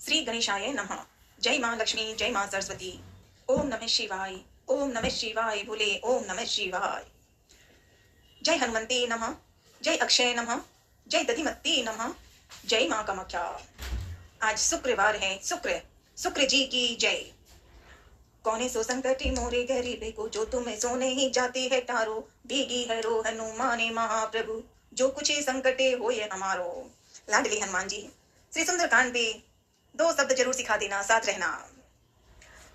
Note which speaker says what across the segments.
Speaker 1: श्री गणेशाय नमः। जय माँ लक्ष्मी, जय माँ सरस्वती। ओम नमः शिवाय, ओम नमः शिवाय, बोले ओम नमः शिवाय। जय हनुमते नमः, जय अक्षय नमः, जय दधिमती नमः, जय माँ कामाख्या। आज शुक्रवार है, शुक्र जी की जय। कौने सो संकटी मोरे गरीबे को, जो तुम्हें सोने ही जाती है तारो। भीगी है रो हनुमाने महाप्रभु, जो कुछ संकटे हो ये हमारो। लाडली हनुमान जी, श्री सुंदरकांड पे 2 शब्द जरूर सिखा देना, साथ रहना।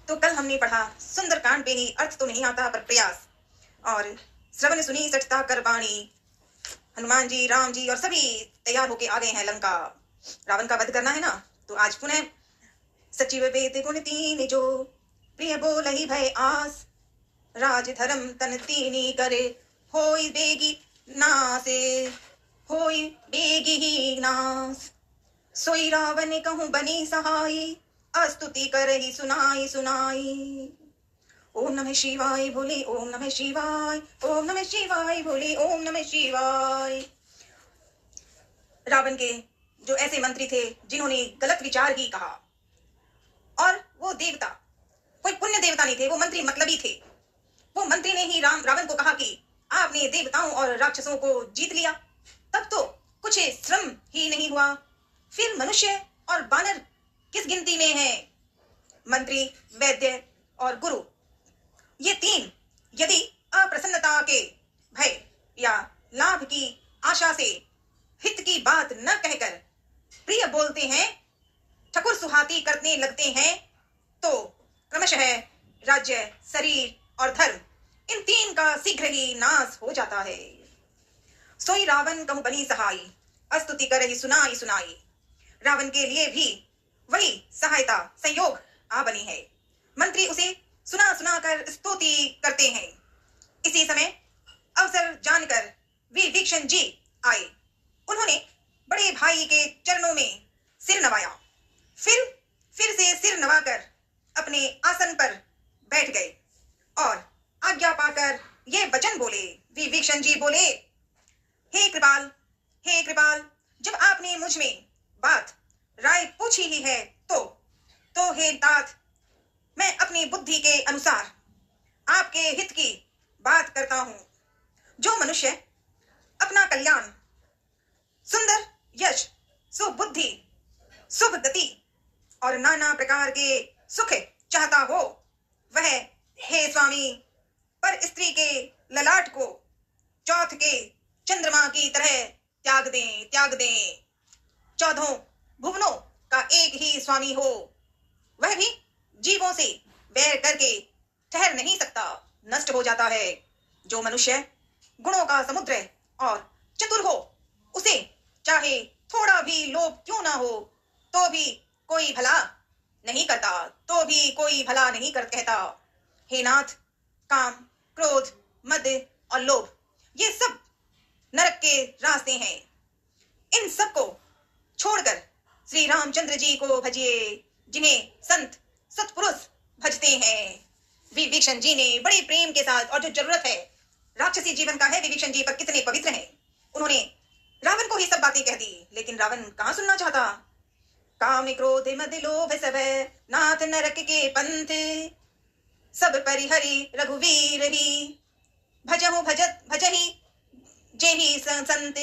Speaker 1: तो कल हमने पढ़ा सुंदरकांड पे ही, अर्थ तो नहीं आता पर प्रयास, और श्रवण सुनी सठता कर वाणी। हनुमान जी, राम जी और सभी तैयार होके आ गए हैं लंका। रावण का वध करना है ना। तो आज पुनः सचिव वेद गुण तीन जो, प्रिय बोल ही भय आस। राज धर्म तन तीनी करे, होई बेगी नासे, होई बेगी ही नास। सोई रावण कहूँ बनी सहाई, अस्तुति करहि सुनाई सुनाई। ओम नमः शिवाय बोले ओम नमः शिवाय, ओम नमः शिवाय बोले ओम नमः शिवाय। रावण के जो ऐसे मंत्री थे जिन्होंने गलत विचार ही कहा, और वो देवता कोई पुण्य देवता नहीं थे, वो मंत्री मतलबी थे। वो मंत्री ने ही रावण को कहा कि आपने देवताओं और राक्षसों को जीत लिया, तब तो कुछ श्रम ही नहीं हुआ, फिर मनुष्य और बानर किस गिनती में है। मंत्री, वैद्य और गुरु, ये तीन यदि अप्रसन्नता के भय या लाभ की आशा से हित की बात न कहकर प्रिय बोलते हैं, ठकुर सुहाती करने लगते हैं, तो क्रमशः राज्य, शरीर और धर्म, इन तीन का शीघ्र ही नाश हो जाता है। सोई रावण कहूं बनी सहाई, अस्तुति करहि सुनाई सुनाई। रावण के लिए भी वही सहायता, संयोग आ बनी है। मंत्री उसे सुना सुना कर स्तुति करते हैं। इसी समय अवसर जानकर विभीषण जी आए। उन्होंने बड़े भाई के चरणों में सिर नवाया, फिर से सिर नवाकर अपने आसन पर बैठ गए और आज्ञा पाकर ये वचन बोले। विभीषण जी बोले, हे कृपाल, जब आपने मुझ में बात राय पूछी ही है तो हे तात, मैं अपनी बुद्धि के अनुसार आपके हित की बात करता हूं। जो मनुष्य अपना कल्याण, सुंदर यश, सुबुद्धि, शुभ गति और नाना प्रकार के सुख चाहता हो, वह हे स्वामी पर स्त्री के ललाट को चौथ के चंद्रमा की तरह त्याग दें। 14 भुवनों का एक ही स्वामी हो, वह भी जीवों से बैर करके ठहर नहीं सकता, नष्ट हो जाता है। जो मनुष्य गुणों का समुद्र और चतुर हो, उसे चाहे थोड़ा भी लोभ क्यों ना हो, तो भी कोई भला नहीं कहता। हे नाथ, काम, क्रोध, मद और लोभ, ये सब नरक के रास्ते हैं। इन सब को छोड़कर श्री रामचंद्र जी को भजिए, जिन्हें संत सत्पुरुष भजते हैं। विभीषण जी ने बड़े प्रेम के साथ, और जो जरूरत है राक्षसी जीवन का है, विभीषण जी पर कितने पवित्र हैं, उन्होंने रावण को ही सब बातें कह दी। लेकिन रावण कहां सुनना चाहता। काम क्रोध मद लोभ सब नाथ नरक के पंथ, सब परिहरि रघुवीर ही, भजहि जेहि संत।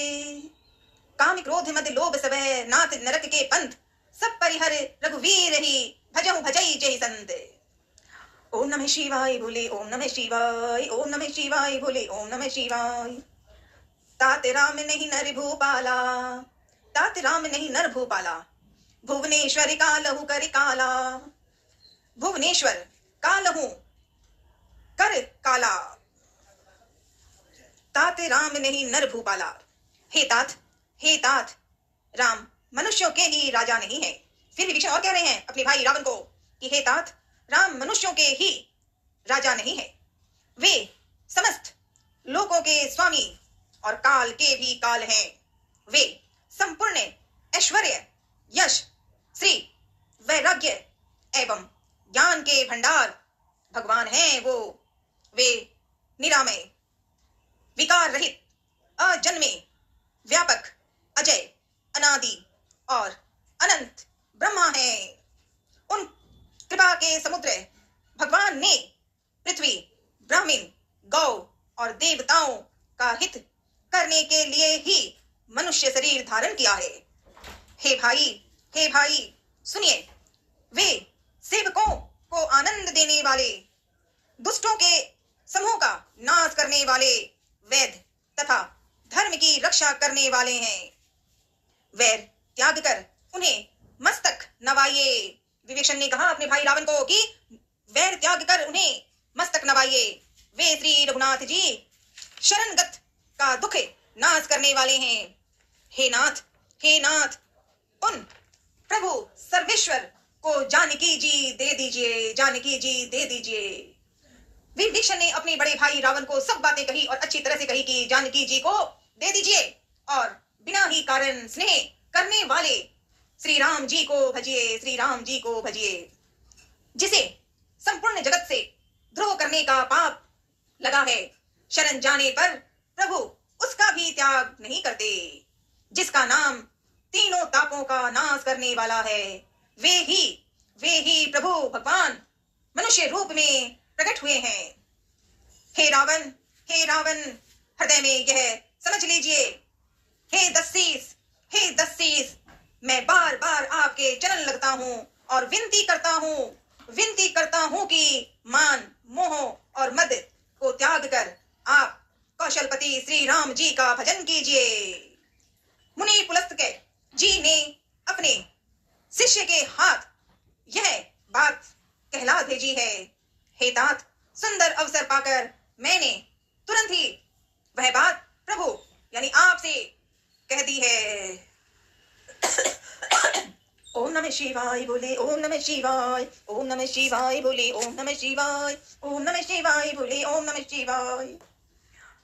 Speaker 1: काम क्रोध मद लोभ सब नाथ नरक के पंथ, सब परिहर रघुवीर ही, भजहि जेहि संत। ओम नमः शिवाय बोले ओम नमः शिवाय, ओम नमः शिवाय बोले ओम नमः शिवाय। तात राम नहीं नर भूपाला, भुवनेश्वर कालहु कर काला। भुवनेश्वर कालहु कर काला, तात राम नहीं नर भूपाला। हे तात, राम मनुष्यों के ही राजा नहीं है। फिर विभीषण और कह रहे हैं अपने भाई रावण को कि हे तात, राम मनुष्यों के ही राजा नहीं है, वे समस्त लोकों के स्वामी और काल के भी काल हैं। वे संपूर्ण ऐश्वर्य, यश, श्री, वैराग्य एवं ज्ञान के भंडार भगवान हैं। वे निरामय, विकार रहित, अजन्मे, व्यापक, अजय, अनादि और अनंत ब्रह्मा है। के समुद्र भगवान ने पृथ्वी, ब्राह्मण, गौ और देवताओं का हित करने के लिए ही मनुष्य शरीर धारण किया है। हे भाई सुनिए, वे सेवकों को आनंद देने वाले, दुष्टों के समूह का नाश करने वाले, वैध तथा धर्म की रक्षा करने वाले हैं। वैर त्याग कर उन्हें मस्तक नवाइए। विभीषण ने कहा अपने भाई रावण को कि वैर त्याग कर उन्हें मस्तक नवाइए। वे श्री रघुनाथ जी शरणगत का दुख नाश करने वाले हैं। हे नाथ, उन प्रभु सर्वेश्वर को जानकी जी दे दीजिए। विभीषण ने अपने बड़े भाई रावण को सब बातें कही और अच्छी तरह से कही कि जानकी जी को दे दीजिए और बिना ही कारण स्नेह करने वाले श्री राम जी को भजिए। जिसे संपूर्ण जगत से द्रोह करने का पाप लगा है, शरण जाने पर प्रभु उसका भी त्याग नहीं करते। जिसका नाम तीनों तापों का नाश करने वाला है, वे ही प्रभु भगवान मनुष्य रूप में प्रकट हुए हैं। हे रावण, हृदय में यह समझ लीजिए। हे दस्सीस, मैं बार बार आपके चरण लगता हूँ और विनती करता हूँ कि मान, मोह और मद को त्याग कर आप कौशलपति श्री राम जी का भजन कीजिए। मुनि पुलस्त्य जी ने अपने शिष्य के हाथ यह बात कहला भेजी है। हे तात, सुंदर अवसर पाकर मैंने तुरंत ही वह बात प्रभु यानी आपसे कह दी है। ओम नमः शिवाय बोले, ओम नमः शिवाय, ओम नमः शिवाय बोले, ओम नमः शिवाय, ओम नमः शिवाय बोले, ओम नमः शिवाय।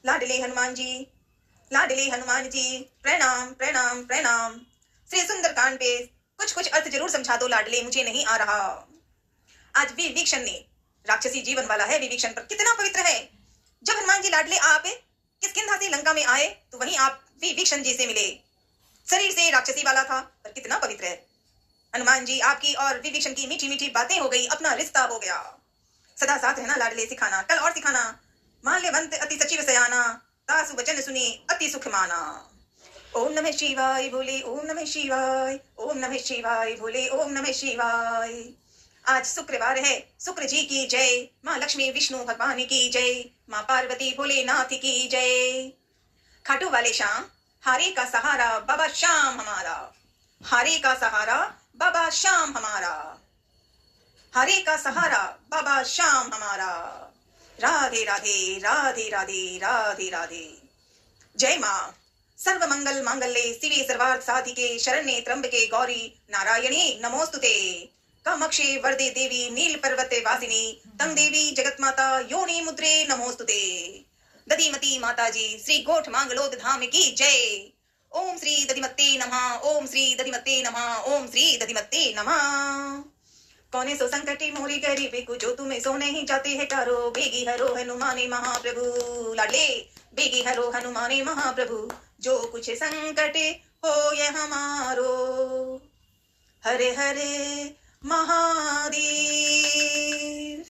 Speaker 1: लाडले हनुमान जी प्रणाम। श्री सुंदरकांड पे कुछ अर्थ जरूर समझा दो लाडले, मुझे नहीं आ रहा। आज विभीषण ने, राक्षसी जीवन वाला है विभीषण, पर कितना पवित्र है। जब हनुमान जी लाडले आप किष्किंधा से लंका में आए तो वहीं आप विभीषण जी से मिले। शरीर से राक्षसी वाला था पर कितना पवित्र है। हनुमान जी आपकी और विभीषण की मीठी मीठी बातें हो गई, अपना रिश्ता हो गया। सदा साथ रहना लाडले सिखाना, कल और सिखाना। माल्यवंत अति सचिव सयाना, तासु वचन सुनी अति सुख माना। ओम नमः शिवाय बोले, ओम नमः शिवाय, ओम नमः शिवाय बोले, ओम नमः शिवाय। आज शुक्रवार है, शुक्र जी की जय, माँ लक्ष्मी विष्णु भगवान की जय, माँ पार्वती भोलेनाथ की जय। खाटू वाले श्याम, हारे का सहारा बाबा श्याम हमारा, हारे का सहारा बाबा श्याम हमारा, हारे का सहारा बाबा श्याम हमारा। राधे राधे राधे राधे राधे राधे। जय माँ सर्व मंगल मांगल्ये शिवे सर्वार्थ साधिके शरण्ये त्र्यंबके गौरी नारायणी नमोस्तुते। कामाक्षी वरदे देवी नील पर्वते वासिनी तं देवी जगत माता योनि मुद्रे नमोस्तुते। दधिमती माता जी श्री गोठ मांगलोद धाम की जय। ओम श्री दधिमते नमः, ओम श्री दधिमते नमः, ओम श्री दधिमते नमः। कौने सो संकटे मोरी गरीबे को, जो तुम्हें सो नहीं जाते है टारो, बेगी हरो हनुमाने महाप्रभु। लाडले बेगी हरो हनुमाने महाप्रभु, जो कुछ संकटे हो ये हमारो। हरे हरे महादेव।